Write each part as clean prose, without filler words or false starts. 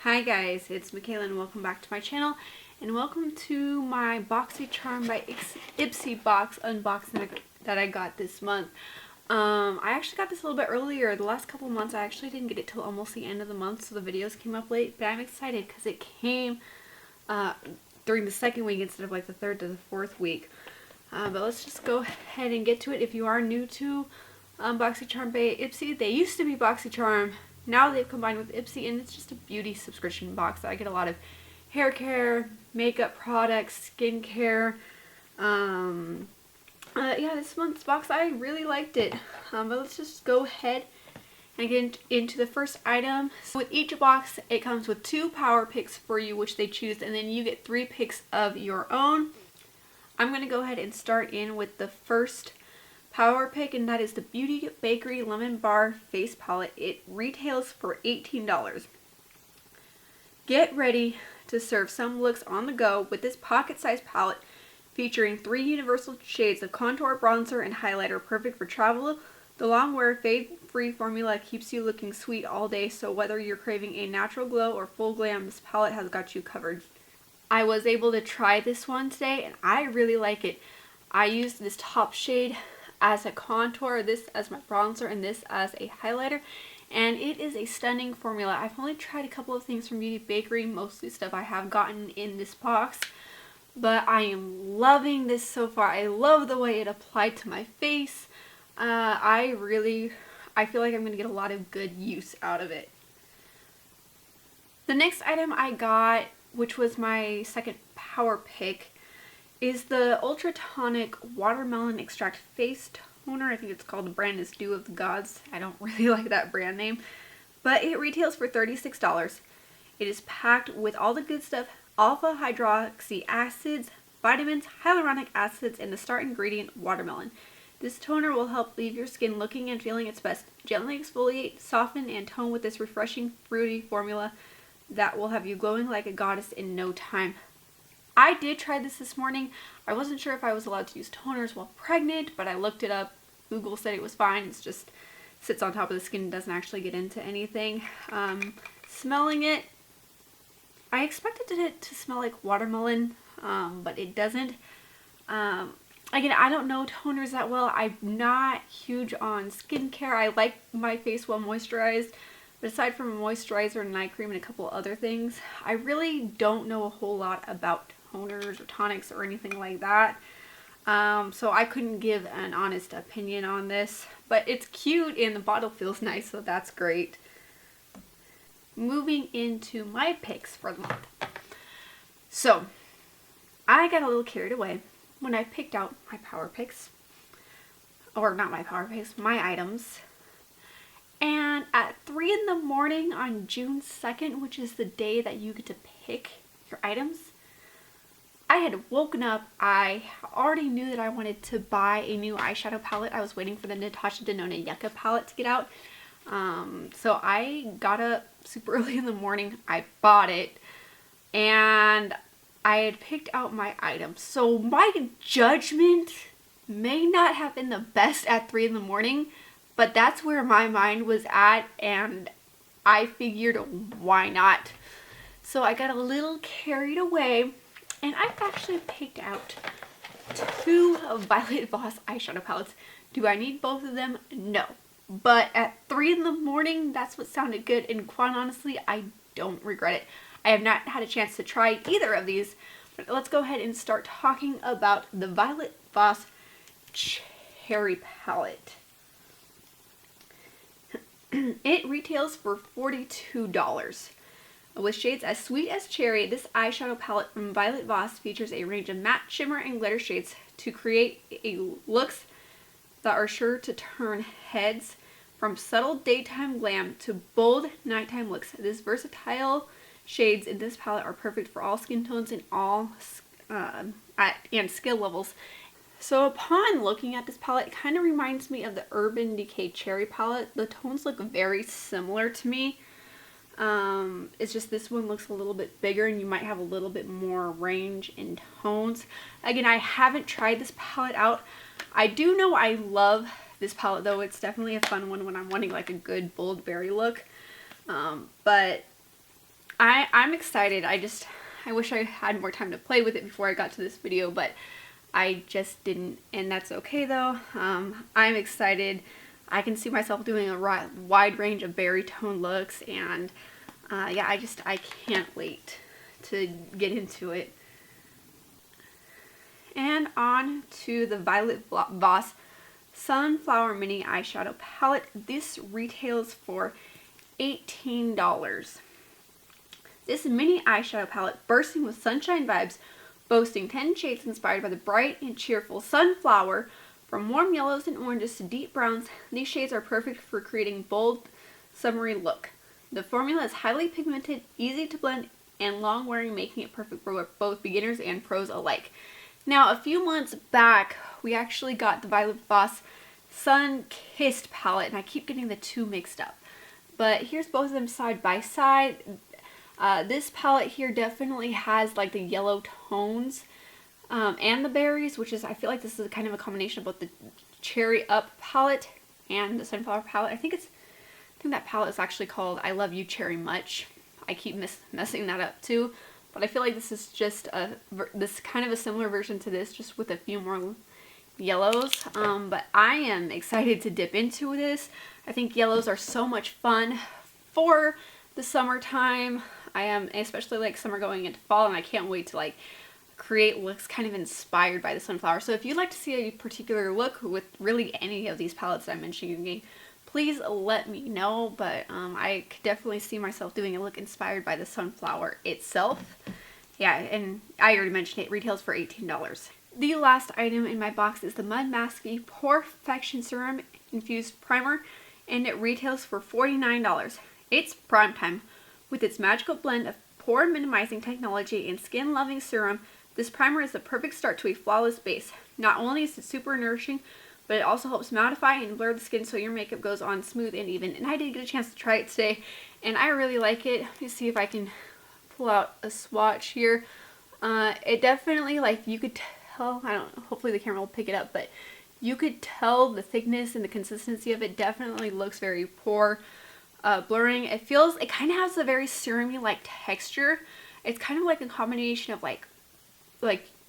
Hi guys, it's Michaela and welcome back to my channel and welcome to my Boxycharm by Ipsy box unboxing that I got this month. I actually got this a little bit earlier. The last couple of months I actually didn't get it till almost the end of the month, so the videos came up late, but I'm excited because it came during the second week instead of like the third to the fourth week. But let's just go ahead and get to it. If you are new to Boxycharm by Ipsy, they used to be Boxycharm. Now they've combined with Ipsy, and it's just a beauty subscription box. I get a lot of hair care, makeup products, skincare. Yeah, this month's box, I really liked it. But let's just go ahead and get into the first item. So with each box, it comes with 2 power picks for you, which they choose, and then you get 3 picks of your own. I'm going to go ahead and start in with the first power pick, and that is the Beauty Bakery Lemon Bar Face Palette. It retails for $18. Get ready to serve some looks on the go with this pocket-sized palette featuring 3 universal shades of contour, bronzer, and highlighter, perfect for travel. The long wear fade-free formula keeps you looking sweet all day, so whether you're craving a natural glow or full glam, this palette has got you covered. I was able to try this one today, and I really like it. I used this top shade as a contour, this as my bronzer, and this as a highlighter, and it is a stunning formula. I've only tried a couple of things from Beauty Bakery, mostly stuff I have gotten in this box, but I am loving this so far. I love the way it applied to my face. I feel like I'm going to get a lot of good use out of it. The next item I got, which was my second power pick, is the Ultra Tonic Watermelon Extract Face Toner. I think it's called, the brand is Dew of the Gods. I don't really like that brand name, but it retails for $36. It is packed with all the good stuff: alpha hydroxy acids, vitamins, hyaluronic acids, and the star ingredient, watermelon. This toner will help leave your skin looking and feeling its best. Gently exfoliate, soften, and tone with this refreshing fruity formula that will have you glowing like a goddess in no time. I did try this morning. I wasn't sure if I was allowed to use toners while pregnant, but I looked it up. Google said it was fine. It just sits on top of the skin and doesn't actually get into anything. Smelling it, I expected it to smell like watermelon, but it doesn't. Again, I don't know toners that well. I'm not huge on skincare. I like my face well moisturized, but aside from a moisturizer and night cream and a couple other things, I really don't know a whole lot about toners or tonics or anything like that. So I couldn't give an honest opinion on this, but it's cute and the bottle feels nice, so that's great. Moving into my picks for the month. So I got a little carried away when I picked out my power picks, or not my power picks, my items. And at 3 in the morning on June 2nd, which is the day that you get to pick your items, I had woken up. I already knew that I wanted to buy a new eyeshadow palette. I was waiting for the Natasha Denona Yucca palette to get out. So I got up super early in the morning. I bought it, and I had picked out my items. So my judgment may not have been the best at 3 in the morning, but that's where my mind was at, and I figured, why not? So I got a little carried away, and I've actually picked out 2 Violet Voss eyeshadow palettes. Do I need both of them? No. But at 3 in the morning, that's what sounded good, and quite honestly, I don't regret it. I have not had a chance to try either of these, but let's go ahead and start talking about the Violet Voss Cherry Palette. It retails for $42. With shades as sweet as cherry, this eyeshadow palette from Violet Voss features a range of matte, shimmer, and glitter shades to create looks that are sure to turn heads, from subtle daytime glam to bold nighttime looks. This versatile shades in this palette are perfect for all skin tones and all and skill levels. So upon looking at this palette, it kind of reminds me of the Urban Decay Cherry palette. The tones look very similar to me. It's just this one looks a little bit bigger, and you might have a little bit more range in tones. Again, I haven't tried this palette out. I do know I love this palette though. It's definitely a fun one when I'm wanting like a good bold berry look. But I'm excited. I wish I had more time to play with it before I got to this video, but I just didn't, and that's okay though. I'm excited. I can see myself doing a wide range of berry tone looks, and yeah, I can't wait to get into it. And on to the Violet Voss Sunflower Mini Eyeshadow Palette. This retails for $18. This mini eyeshadow palette, bursting with sunshine vibes, boasting 10 shades inspired by the bright and cheerful sunflower. From warm yellows and oranges to deep browns, these shades are perfect for creating bold, summery look. The formula is highly pigmented, easy to blend, and long wearing, making it perfect for both beginners and pros alike. Now, a few months back, we actually got the Violet Voss Sun Kissed palette, and I keep getting the two mixed up. But here's both of them side by side. This palette here definitely has like the yellow tones and the berries, which is, I feel like this is kind of a combination of both the Cherry Up palette and the Sunflower palette. I think that palette is actually called I Love You Cherry Much. I keep messing that up too, but I feel like this is just this kind of a similar version to this, just with a few more yellows. But I am excited to dip into this. I think yellows are so much fun for the summertime. I am, especially like summer going into fall, and I can't wait to like create looks kind of inspired by the sunflower. So if you'd like to see a particular look with really any of these palettes that I'm mentioning, please let me know. But I could definitely see myself doing a look inspired by the sunflower itself. Yeah, and I already mentioned it retails for $18. The last item in my box is the Mud Masky Porefection Serum Infused Primer, and it retails for $49. It's prime time. With its magical blend of pore minimizing technology and skin loving serum, this primer is the perfect start to a flawless base. Not only is it super nourishing, but it also helps mattify and blur the skin so your makeup goes on smooth and even. And I did get a chance to try it today, and I really like it. Let me see if I can pull out a swatch here. It definitely, like, you could tell, I don't know, hopefully the camera will pick it up, but you could tell the thickness and the consistency of it definitely looks very pore blurring. It kind of has a very serum-y like texture. It's kind of like a combination of like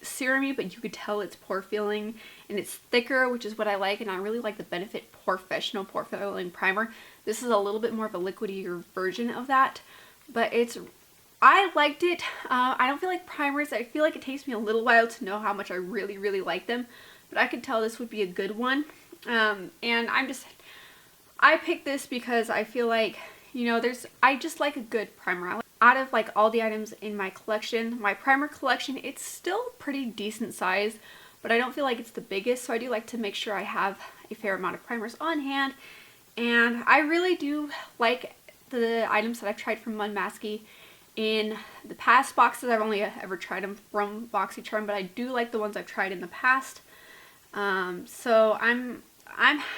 serum-y, but you could tell it's pore filling, and it's thicker, which is what I like. And I really like the Benefit Professional Pore Filling Primer. This is a little bit more of a liquidier version of that, but I liked it. I don't feel like primers, I feel like it takes me a little while to know how much I really like them, but I could tell this would be a good one. And I picked this because I feel like, you know, I just like a good primer. Out of like all the items in my collection, my primer collection, it's still pretty decent size, but I don't feel like it's the biggest, so I do like to make sure I have a fair amount of primers on hand. And I really do like the items that I've tried from Mud Masky. In the past boxes, I've only ever tried them from Boxycharm, but I do like the ones I've tried in the past. So I'm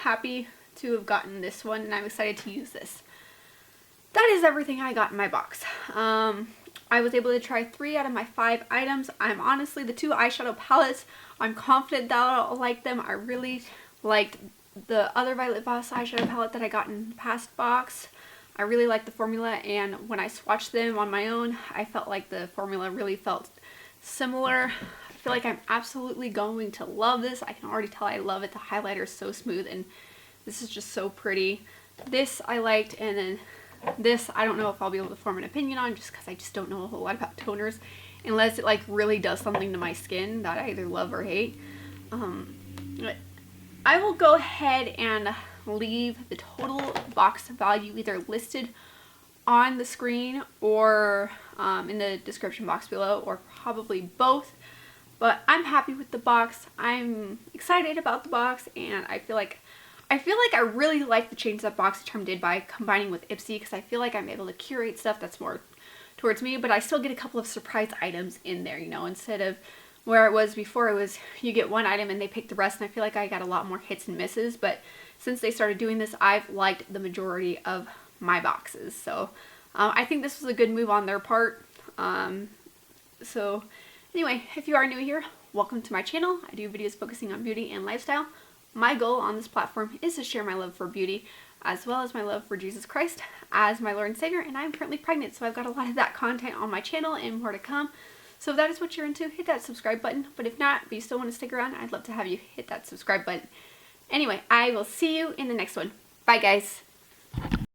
happy to have gotten this one, and I'm excited to use this. That is everything I got in my box. I was able to try 3 out of my 5 items. I'm honestly, the 2 eyeshadow palettes, I'm confident that I'll like them. I really liked the other Violet Voss eyeshadow palette that I got in the past box. I really liked the formula, and when I swatched them on my own, I felt like the formula really felt similar. I feel like I'm absolutely going to love this. I can already tell I love it. The highlighter is so smooth, and this is just so pretty. This I liked, and then this I don't know if I'll be able to form an opinion on, just because I just don't know a whole lot about toners unless it like really does something to my skin that I either love or hate. I will go ahead and leave the total box value either listed on the screen or in the description box below, or probably both. But I'm happy with the box. I'm excited about the box, and I feel like I really like the change that Boxycharm did by combining with Ipsy, because I feel like I'm able to curate stuff that's more towards me, but I still get a couple of surprise items in there, you know, instead of where it was before. It was you get one item and they pick the rest, and I feel like I got a lot more hits and misses. But since they started doing this, I've liked the majority of my boxes. So I think this was a good move on their part. So anyway, if you are new here, welcome to my channel. I do videos focusing on beauty and lifestyle. My goal on this platform is to share my love for beauty. as well as my love for Jesus Christ as my Lord and Savior. And I'm currently pregnant, so I've got a lot of that content on my channel and more to come. So if that is what you're into, hit that subscribe button. But if not, but you still want to stick around, I'd love to have you hit that subscribe button. Anyway, I will see you in the next one. Bye, guys.